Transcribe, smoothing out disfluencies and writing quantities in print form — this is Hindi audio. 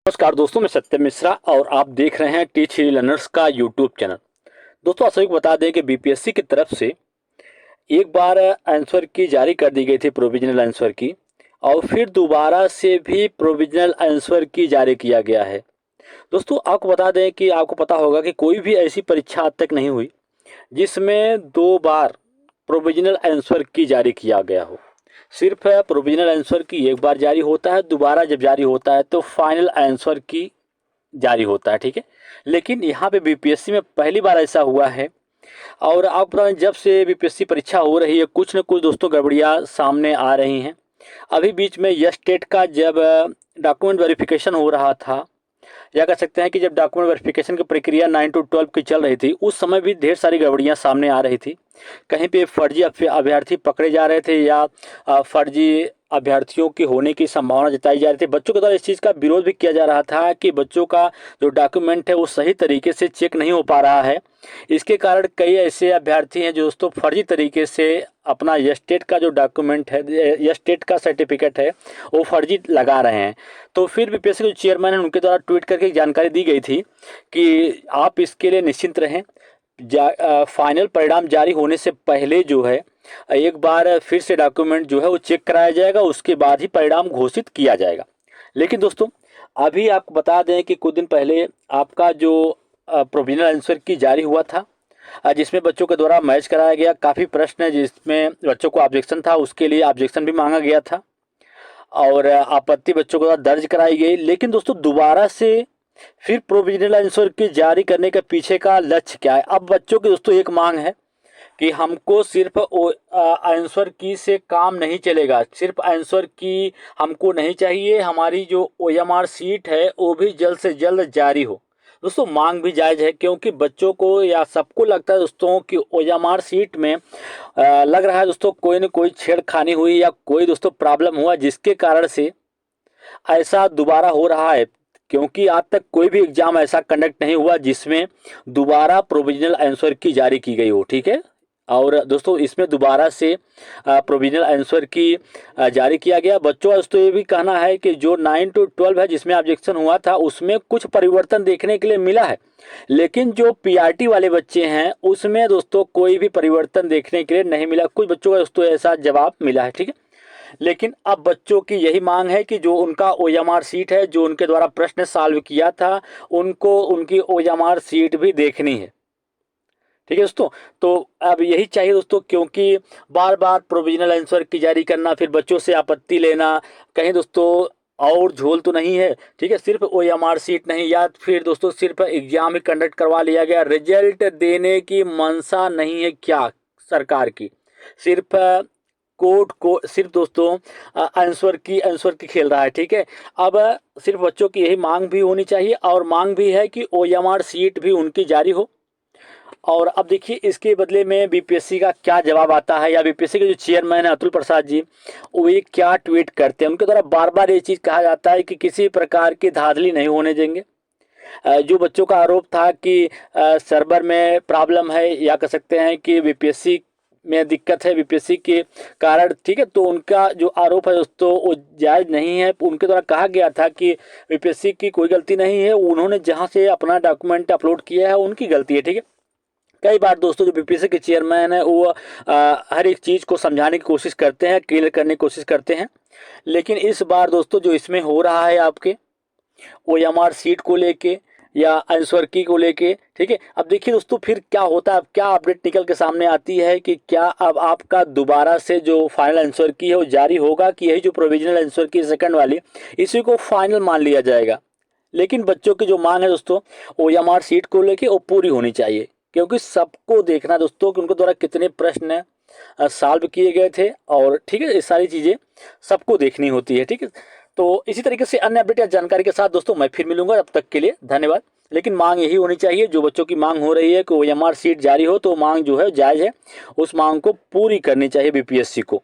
नमस्कार दोस्तों, मैं सत्यम मिश्रा और आप देख रहे हैं टीच लर्नर्स का यूट्यूब चैनल। दोस्तों, आप सभी को बता दें कि बीपीएससी की तरफ से एक बार आंसर की जारी कर दी गई थी, प्रोविजनल आंसर की, और फिर दोबारा से भी प्रोविजनल आंसर की जारी किया गया है। दोस्तों, आपको बता दें कि आपको पता होगा कि कोई भी ऐसी परीक्षा आज तक नहीं हुई जिसमें दो बार प्रोविजनल आंसर की जारी किया गया हो। सिर्फ प्रोविजनल आंसर की एक बार जारी होता है, दोबारा जब जारी होता है तो फाइनल आंसर की जारी होता है। ठीक है, लेकिन यहाँ पे बीपीएससी में पहली बार ऐसा हुआ है। और आप बताएं, जब से बीपीएससी परीक्षा हो रही है कुछ न कुछ दोस्तों गड़बड़ियाँ सामने आ रही हैं। अभी बीच में यस टेट का जब डॉक्यूमेंट वेरिफिकेशन हो रहा था, या कह सकते हैं कि जब डॉक्यूमेंट वेरिफिकेशन की प्रक्रिया 9 to 12 की चल रही थी, उस समय भी ढेर सारी गड़बड़ियां सामने आ रही थी। कहीं पे फर्जी अभ्यर्थी पकड़े जा रहे थे, या फर्जी अभ्यर्थियों की होने की संभावना जताई जा रही थी। बच्चों के द्वारा इस चीज़ का विरोध भी किया जा रहा था कि बच्चों का जो डॉक्यूमेंट है वो सही तरीके से चेक नहीं हो पा रहा है। इसके कारण कई ऐसे अभ्यर्थी हैं जो दोस्तों फर्जी तरीके से अपना यस टेट का जो डॉक्यूमेंट है, यस टेट का सर्टिफिकेट है, वो फर्जी लगा रहे हैं। तो फिर बीपीएससी के जो चेयरमैन हैं उनके द्वारा ट्वीट करके जानकारी दी गई थी कि आप इसके लिए निश्चिंत रहें। फाइनल परिणाम जारी होने से पहले जो है एक बार फिर से डॉक्यूमेंट जो है वो चेक कराया जाएगा, उसके बाद ही परिणाम घोषित किया जाएगा। लेकिन दोस्तों, अभी आपको बता दें कि कुछ दिन पहले आपका जो प्रोविजनल आंसर की जारी हुआ था, जिसमें बच्चों के द्वारा मैच कराया गया। काफ़ी प्रश्न है जिसमें बच्चों को ऑब्जेक्शन था, उसके लिए ऑब्जेक्शन भी मांगा गया था और आपत्ति बच्चों के द्वारा दर्ज कराई गई। लेकिन दोस्तों, दोबारा से फिर प्रोविजनल आंसर की जारी करने के पीछे का लक्ष्य क्या है? अब बच्चों की दोस्तों एक मांग है कि हमको सिर्फ आंसर की से काम नहीं चलेगा, सिर्फ आंसर की हमको नहीं चाहिए, हमारी जो ओएमआर सीट है वो भी जल्द से जल्द जारी हो। दोस्तों, मांग भी जायज़ है, क्योंकि बच्चों को या सबको लगता है दोस्तों कि ओएमआर सीट में लग रहा है दोस्तों कोई न कोई छेड़खानी हुई या कोई दोस्तों प्रॉब्लम हुआ, जिसके कारण से ऐसा दोबारा हो रहा है। क्योंकि आज तक कोई भी एग्जाम ऐसा कंडक्ट नहीं हुआ जिसमें दोबारा प्रोविजनल आंसर की जारी की गई हो। ठीक है, और दोस्तों इसमें दोबारा से प्रोविजनल आंसर की जारी किया गया। बच्चों का दोस्तों ये भी कहना है कि जो 9 to 12 है जिसमें ऑब्जेक्शन हुआ था, उसमें कुछ परिवर्तन देखने के लिए मिला है, लेकिन जो पीआरटी वाले बच्चे हैं उसमें दोस्तों कोई भी परिवर्तन देखने के लिए नहीं मिला। कुछ बच्चों का दोस्तों ऐसा जवाब मिला है। ठीक है, लेकिन अब बच्चों की यही मांग है कि जो उनका ओएमआर सीट है, जो उनके द्वारा प्रश्न सॉल्व किया था, उनको उनकी ओएमआर सीट भी देखनी है। ठीक है दोस्तों, तो अब यही चाहिए दोस्तों, क्योंकि बार बार प्रोविजनल आंसर की जारी करना, फिर बच्चों से आपत्ति लेना, कहीं दोस्तों और झोल तो नहीं है। ठीक है, सिर्फ ओएमआर सीट नहीं, या फिर दोस्तों सिर्फ एग्जाम ही कंडक्ट करवा लिया गया, रिजल्ट देने की मंशा नहीं है क्या सरकार की? सिर्फ कोर्ट को सिर्फ दोस्तों आंसर की खेल रहा है। ठीक है, अब सिर्फ बच्चों की यही मांग भी होनी चाहिए, और मांग भी है कि ओएमआर सीट भी उनकी जारी हो। और अब देखिए इसके बदले में बीपीएससी का क्या जवाब आता है, या बीपीएससी के जो चेयरमैन है अतुल प्रसाद जी, वो ये क्या ट्वीट करते हैं। उनके द्वारा बार बार ये चीज़ कहा जाता है कि किसी प्रकार की धांधली नहीं होने देंगे। जो बच्चों का आरोप था कि सर्वर में प्रॉब्लम है, या कह सकते हैं कि बीपीएससी में दिक्कत है बीपीएससी के कारण, ठीक है, तो उनका जो आरोप है दोस्तों वो जायज़ नहीं है। उनके द्वारा कहा गया था कि बीपीएससी की कोई गलती नहीं है, उन्होंने जहां से अपना डॉक्यूमेंट अपलोड किया है उनकी गलती है। ठीक है, कई बार दोस्तों जो बीपीएससी के चेयरमैन है वो हर एक चीज़ को समझाने की कोशिश करते हैं, क्लियर करने की कोशिश करते हैं, लेकिन इस बार दोस्तों जो इसमें हो रहा है आपके ओएमआर सीट को लेके या आंसर की को लेके, ठीक है, अब देखिए दोस्तों फिर क्या होता है। अब क्या अपडेट निकल के सामने आती है कि क्या अब आपका दोबारा से जो फाइनल आंसर की है वो जारी होगा, कि यही जो प्रोविजनल आंसर की सेकंड वाली, इसी को फाइनल मान लिया जाएगा। लेकिन बच्चों की जो मांग है दोस्तों ओएमआर सीट को लेके वो पूरी होनी चाहिए, क्योंकि सबको देखना है दोस्तों कि उनके द्वारा कितने प्रश्न सॉल्व किए गए थे, और ठीक है ये सारी चीज़ें सबको देखनी होती है। ठीक है, तो इसी तरीके से अन्य अपडेट या जानकारी के साथ दोस्तों मैं फिर मिलूंगा, तब तक के लिए धन्यवाद। लेकिन मांग यही होनी चाहिए, जो बच्चों की मांग हो रही है कि ओएमआर सीट जारी हो, तो मांग जो है जायज़ है, उस मांग को पूरी करनी चाहिए बीपीएससी को।